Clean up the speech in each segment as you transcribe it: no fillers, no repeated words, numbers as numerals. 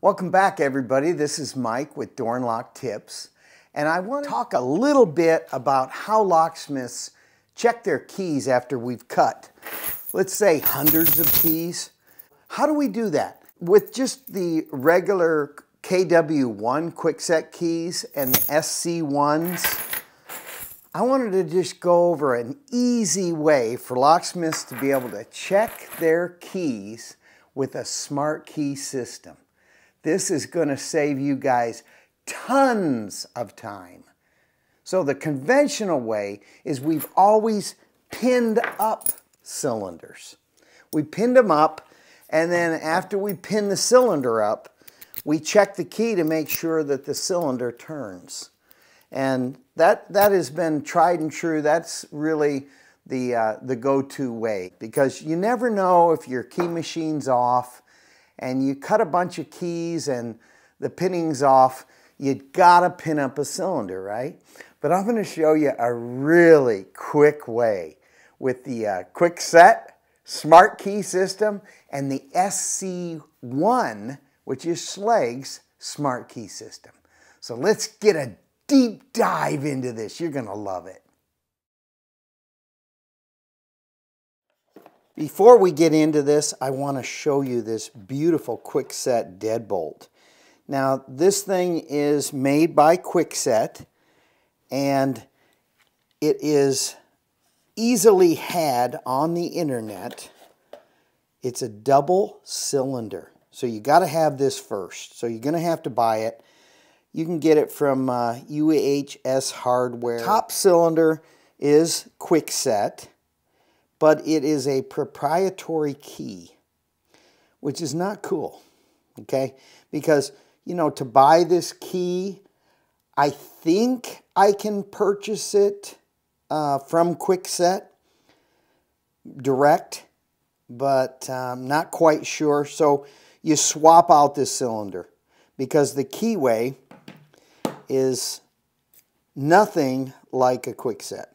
Welcome back, everybody. This is Mike with Door and Lock Tips, and I want to talk a little bit about how locksmiths check their keys after we've cut, let's say, hundreds of keys. How do we do that? With just the regular KW1 quickset keys and the SC1s, I wanted to just go over an easy way for locksmiths to be able to check their keys with a smart key system. This is going to save you guys tons of time. So the conventional way is we've always pinned up cylinders. We pinned them up, and then after we pin the cylinder up, we check the key to make sure that the cylinder turns. And that has been tried and true. That's really the go-to way, because you never know if your key machine's off and you cut a bunch of keys and the pinning's off. You gotta pin up a cylinder, right? But I'm gonna show you a really quick way with the Quickset smart key system and the SC1, which is Schlag's smart key system. So let's get a deep dive into this. You're gonna love it. Before we get into this, I want to show you this beautiful Quickset deadbolt. Now, this thing is made by Quickset, and it is easily had on the internet. It's a double cylinder, so you got to have this first. So you're going to have to buy it. You can get it from UHS Hardware. Top cylinder is Quickset, but it is a proprietary key, which is not cool, okay? Because, you know, to buy this key, I think I can purchase it from Quickset direct, but I'm not quite sure. So you swap out this cylinder, because the keyway is nothing like a Quickset.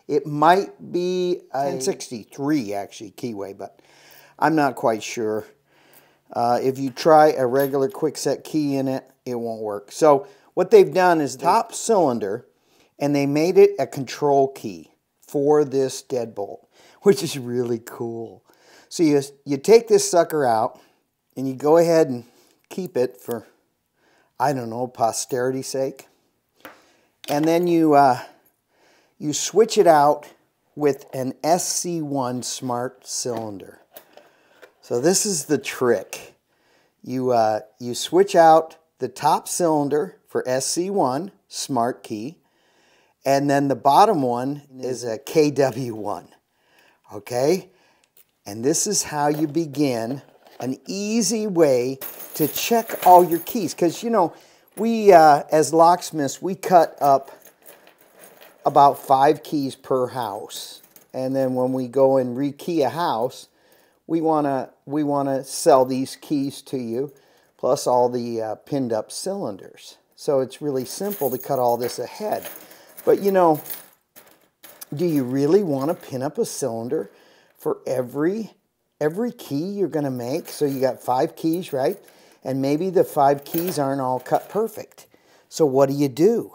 It might be a 1063 actually keyway, but I'm not quite sure. If you try a regular Quickset key in it, it won't work. So what they've done is top cylinder, and they made it a control key for this deadbolt, which is really cool. So you take this sucker out, and you go ahead and keep it for, I don't know, posterity's sake. And then you switch it out with an SC1 smart cylinder. So this is the trick. You switch out the top cylinder for SC1 smart key, and then the bottom one is a KW1. Okay? And this is how you begin an easy way to check all your keys. Because, you know, we, as locksmiths, we cut up about 5 keys per house. And then when we go and rekey a house, we wanna sell these keys to you, plus all the pinned up cylinders. So it's really simple to cut all this ahead. But you know, do you really want to pin up a cylinder for every key you're gonna make? So you got 5 keys, right? And maybe the 5 keys aren't all cut perfect. So what do?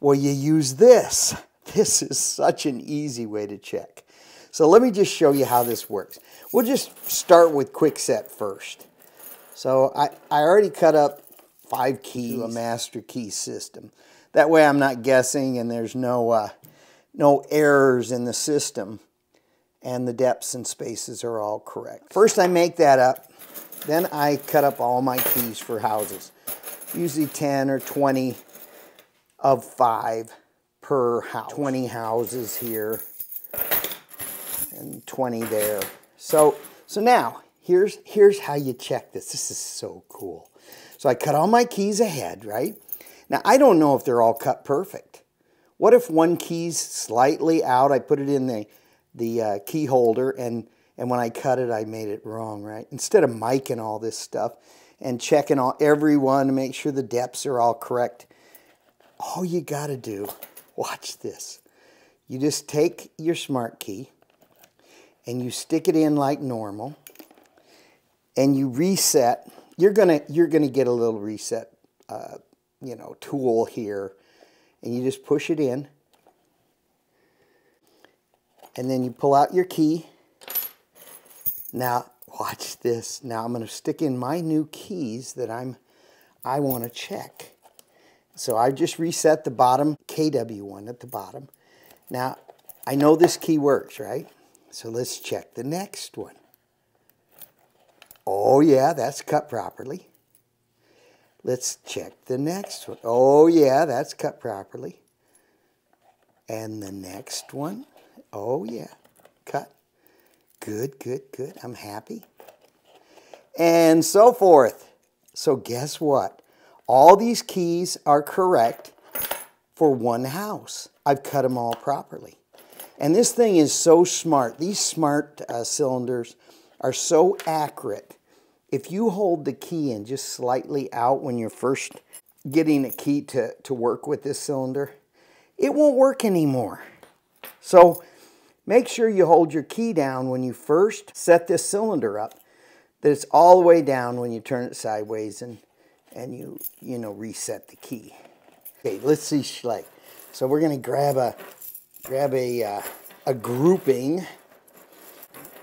Well, you use this. This is such an easy way to check. So let me just show you how this works. We'll just start with Quickset first. So I already cut up 5 keys to a master key system. That way I'm not guessing, and there's no errors in the system, and the depths and spaces are all correct. First I make that up, then I cut up all my keys for houses. Usually 10 or 20 of 5 per house. 20 houses here and 20 there. So now here's how you check this. This is so cool. So I cut all my keys ahead, right? Now I don't know if they're all cut perfect. What if one key's slightly out? I put it in the key holder, and when I cut it, I made it wrong, right? Instead of miking all this stuff and checking every one to make sure the depths are all correct, all you gotta do, watch this. You just take your smart key and you stick it in like normal, and you reset you're gonna get a little reset, you know, tool here, and you just push it in, and then you pull out your key. Now watch this. Now I'm going to stick in my new keys that I want to check. So I just reset the bottom KW one at the bottom. Now I know this key works, right? So let's check the next one. Oh yeah, that's cut properly. Let's check the next one. Oh yeah, that's cut properly. And the next one. Oh yeah, cut. Good, good, good. I'm happy. And so forth. So guess what? All these keys are correct for one house. I've cut them all properly. And this thing is so smart. These smart cylinders are so accurate. If you hold the key in just slightly out when you're first getting a key to work with this cylinder, it won't work anymore. So make sure you hold your key down when you first set this cylinder up, that it's all the way down when you turn it sideways and you know, reset the key. Okay, let's see Schleich. So we're going to grab a grouping.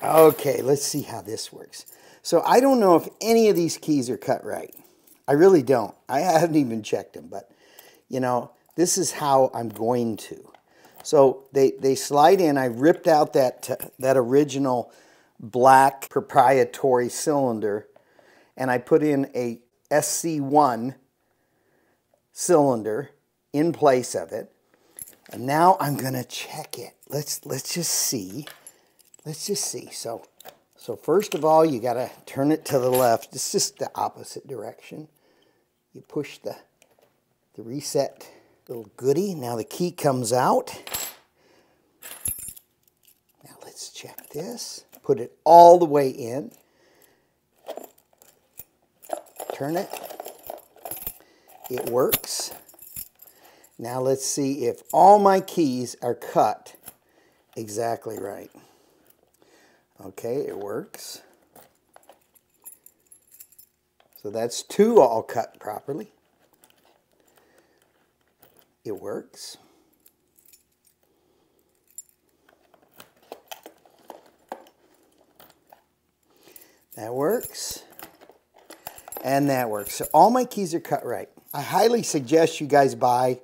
Okay, let's see how this works. So I don't know if any of these keys are cut right. I really don't. I haven't even checked them, but you know, this is how I'm going to. So they slide in. I ripped out that original black proprietary cylinder, and I put in a SC1 cylinder in place of it. And now I'm gonna check it. Let's just see. Let's just see. So first of all, you gotta turn it to the left. It's just the opposite direction. You push the reset little goodie. Now the key comes out. Now let's check this. Put it all the way in. Turn it. It works. Now let's see if all my keys are cut exactly right. Okay, it works. So that's 2 all cut properly. It works. That works. And that works. So all my keys are cut right. I highly suggest you guys buy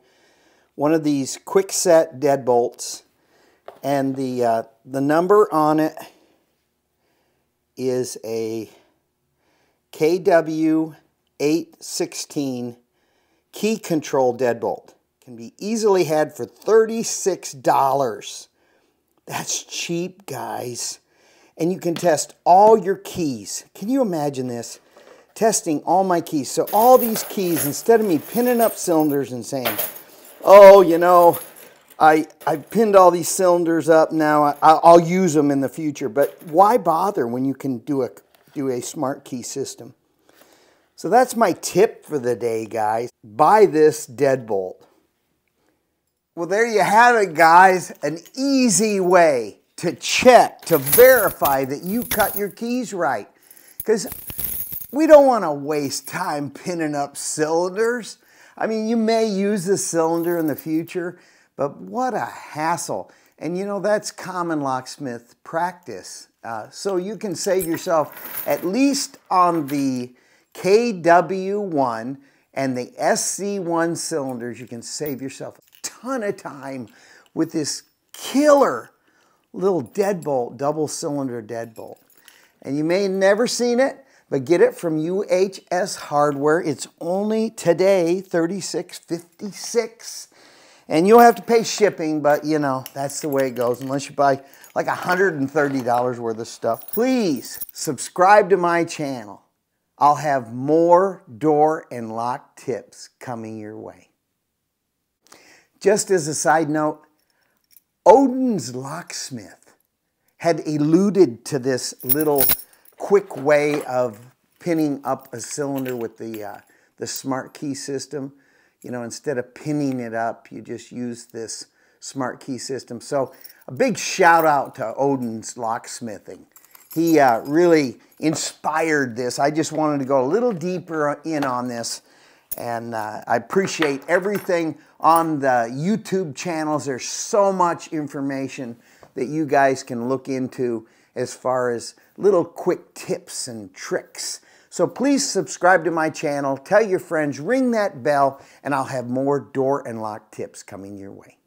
one of these quick set deadbolts, and the number on it is a KW816 key control deadbolt. Can be easily had for $36. That's cheap, guys. And you can test all your keys. Can you imagine this? Testing all my keys. So all these keys, instead of me pinning up cylinders and saying, oh, you know, I pinned all these cylinders up, now I'll use them in the future. But why bother when you can do a smart key system? So that's my tip for the day, guys. Buy this deadbolt. Well, there you have it, guys. An easy way to check, to verify that you cut your keys right. Because we don't want to waste time pinning up cylinders. I mean, you may use the cylinder in the future, but what a hassle. And you know, that's common locksmith practice. So you can save yourself, at least on the KW1 and the SC1 cylinders, you can save yourself a ton of time with this killer little deadbolt, double cylinder deadbolt. And you may have never seen it, but get it from UHS Hardware. It's only today $36.56. And you'll have to pay shipping, but you know, that's the way it goes, unless you buy like $130 worth of stuff. Please subscribe to my channel. I'll have more door and lock tips coming your way. Just as a side note, Odin's Locksmith had alluded to this little quick way of pinning up a cylinder with the smart key system. You know, instead of pinning it up, you just use this smart key system. So a big shout out to Odin's Locksmithing. He really inspired this. I just wanted to go a little deeper in on this. And I appreciate everything on the YouTube channels. There's so much information that you guys can look into as far as little quick tips and tricks. So please subscribe to my channel, tell your friends, ring that bell, and I'll have more door and lock tips coming your way.